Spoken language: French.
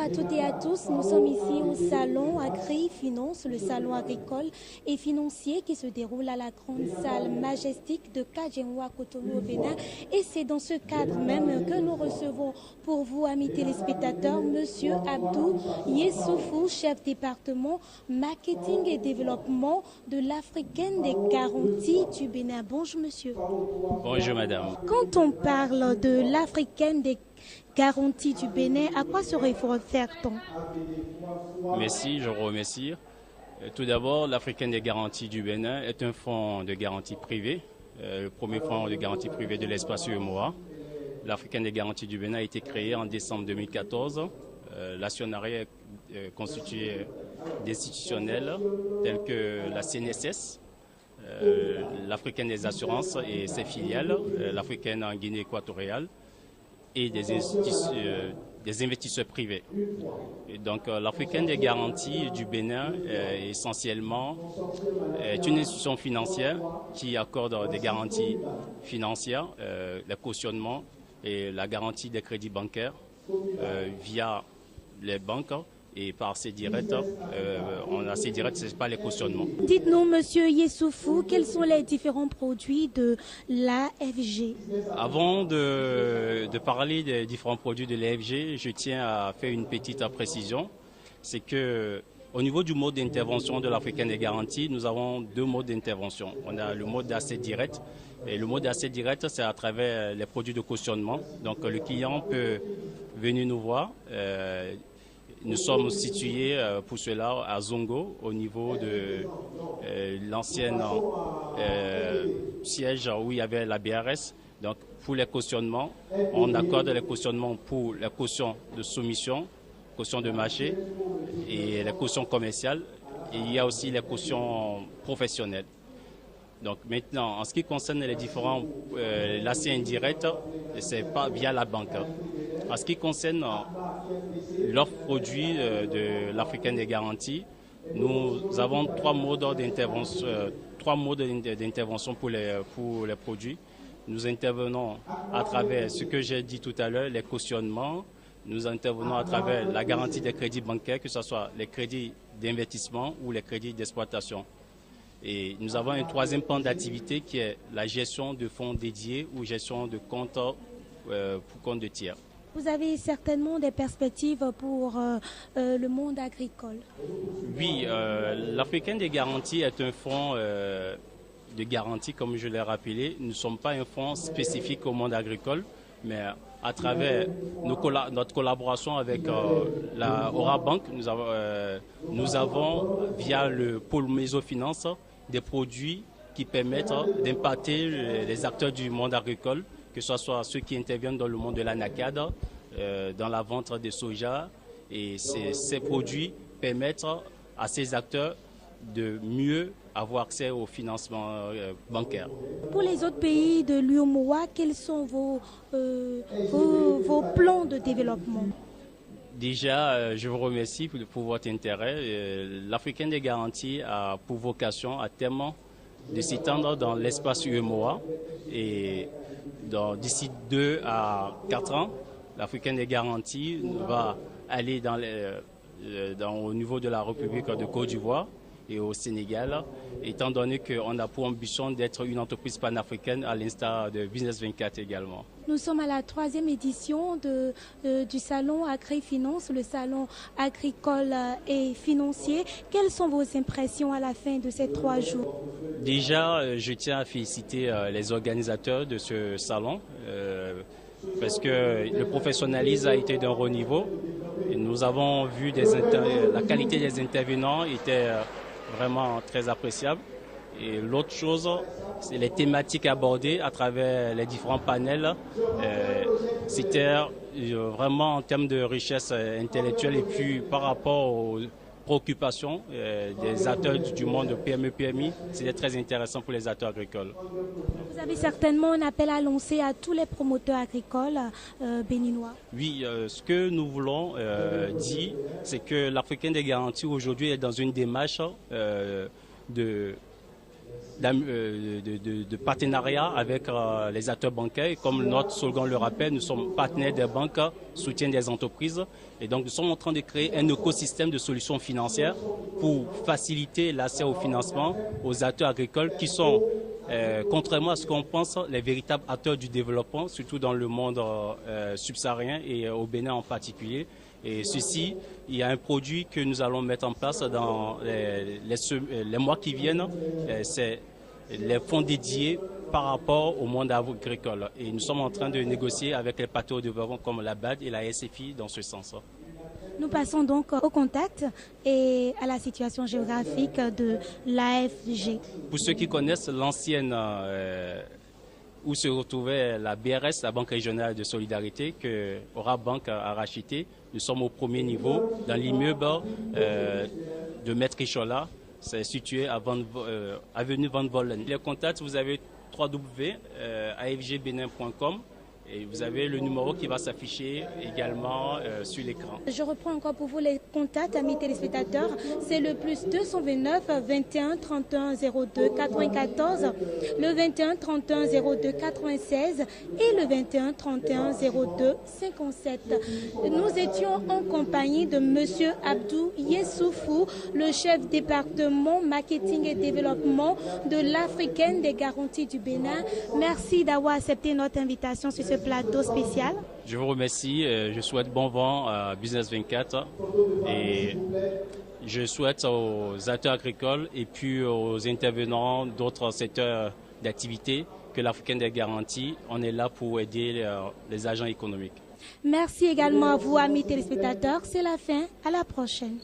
à toutes et à tous, nous sommes ici au salon Agri-Finance, le salon agricole et financier qui se déroule à la grande salle majestique de Kadjenwa Cotonou au Bénin. Et c'est dans ce cadre même que nous recevons pour vous, amis téléspectateurs, Monsieur Abdou Yessoufou, chef département marketing et développement de l'Africaine des garanties du Bénin. Bonjour monsieur. Bonjour madame. Quand on parle de l'Africaine des garanties du Bénin, à quoi se réfère-t-on? Merci, je vous remercie. Tout d'abord, l'Africaine des garanties du Bénin est un fonds de garantie privé, le premier fonds de garantie privé de l'espace UEMOA. L'Africaine des garanties du Bénin a été créée en décembre 2014. L'actionnariat est constitué d'institutionnels tels que la CNSS, l'Africaine des assurances et ses filiales, l'Africaine en Guinée équatoriale et des investisseurs privés. Et donc l'Africaine des garanties du Bénin essentiellement est une institution financière qui accorde des garanties financières, le cautionnement et la garantie des crédits bancaires via les banques. Et par ces directs, on a ces directs, ce n'est pas les cautionnements. Dites-nous, monsieur Yessoufou, quels sont les différents produits de l'AFG? Avant de parler des différents produits de l'AFG, je tiens à faire une petite précision. C'est que au niveau du mode d'intervention de l'Africaine des garanties, nous avons deux modes d'intervention. On a le mode d'accès direct. Et le mode d'accès direct, c'est à travers les produits de cautionnement. Donc le client peut venir nous voir. Nous sommes situés pour cela à Zongo, au niveau de l'ancienne siège où il y avait la BRS. Donc pour les cautionnements, on accorde les cautionnements pour les cautions de soumission, cautions de marché et les cautions commerciales. Et il y a aussi les cautions professionnelles. Donc maintenant, en ce qui concerne les différents l'accès indirect, c'est pas via la banque. En ce qui concerne l'offre produit de l'Africaine des garanties, nous avons trois modes d'intervention pour les produits. Nous intervenons à travers ce que j'ai dit tout à l'heure, les cautionnements. Nous intervenons à travers la garantie des crédits bancaires, que ce soit les crédits d'investissement ou les crédits d'exploitation. Et nous avons un troisième pan d'activité qui est la gestion de fonds dédiés ou gestion de comptes pour compte de tiers. Vous avez certainement des perspectives pour le monde agricole. Oui, l'Africaine des garanties est un fonds de garantie, comme je l'ai rappelé. Nous ne sommes pas un fonds spécifique au monde agricole, mais à travers notre collaboration avec la Aura Bank, nous avons via le pôle Mésofinance des produits qui permettent d'impacter les acteurs du monde agricole, que ce soit ceux qui interviennent dans le monde de l'anacade, dans la vente de soja. Et ces produits permettent à ces acteurs de mieux avoir accès au financement bancaire. Pour les autres pays de l'UEMOA, quels sont vos plans de développement? Déjà, je vous remercie pour votre intérêt. L'Africaine des garanties a pour vocation à terme de s'étendre dans l'espace UEMOA et d'ici 2 à 4 ans, l'Africaine des garanties va aller au niveau de la République de Côte d'Ivoire et au Sénégal, étant donné qu'on a pour ambition d'être une entreprise panafricaine à l'instar de Business 24 également. Nous sommes à la 3e édition du salon Agri-Finance, le salon agricole et financier. Quelles sont vos impressions à la fin de ces 3 jours? Déjà, je tiens à féliciter les organisateurs de ce salon parce que le professionnalisme a été d'un haut niveau. Et nous avons vu la qualité des intervenants était vraiment très appréciable. Et l'autre chose, c'est les thématiques abordées à travers les différents panels. C'était vraiment en termes de richesse intellectuelle et puis par rapport aux préoccupations des acteurs du monde PME-PMI, c'était très intéressant pour les acteurs agricoles. Vous avez certainement un appel à lancer à tous les promoteurs agricoles béninois. Oui, ce que nous voulons dire, c'est que l'Africaine des garanties aujourd'hui est dans une démarche de de partenariat avec les acteurs bancaires. Et comme notre slogan le rappelle, nous sommes partenaires des banques, soutien des entreprises. Et donc, nous sommes en train de créer un écosystème de solutions financières pour faciliter l'accès au financement aux acteurs agricoles qui sont, contrairement à ce qu'on pense, les véritables acteurs du développement, surtout dans le monde subsaharien et au Bénin en particulier. Et ceci, il y a un produit que nous allons mettre en place dans les mois qui viennent. C'est les fonds dédiés par rapport au monde agricole. Et nous sommes en train de négocier avec les partenaires de développement comme la BAD et la SFI dans ce sens. Nous passons donc au contact et à la situation géographique de l'AFG. Pour ceux qui connaissent l'ancienne où se retrouvait la BRS, la Banque régionale de solidarité, que Ora Bank a racheté, nous sommes au premier niveau dans l'immeuble de Maître Ichola. C'est situé à avenue Van Vollen. Les contacts, vous avez www.afgbenin.com et vous avez le numéro qui va s'afficher également sur l'écran. Je reprends encore pour vous les contacts, amis téléspectateurs. C'est le plus 229 21 31 02 94, le 21 31 02 96 et le 21 31 02 57. Nous étions en compagnie de Monsieur Abdou Yessoufou, le chef département marketing et développement de l'Africaine des garanties du Bénin. Merci d'avoir accepté notre invitation sur ce plateau spécial. Je vous remercie. Je souhaite bon vent à Business 24 et je souhaite aux acteurs agricoles et puis aux intervenants d'autres secteurs d'activité que l'Africaine des garanties, on est là pour aider les agents économiques. Merci également à vous, amis téléspectateurs. C'est la fin. À la prochaine.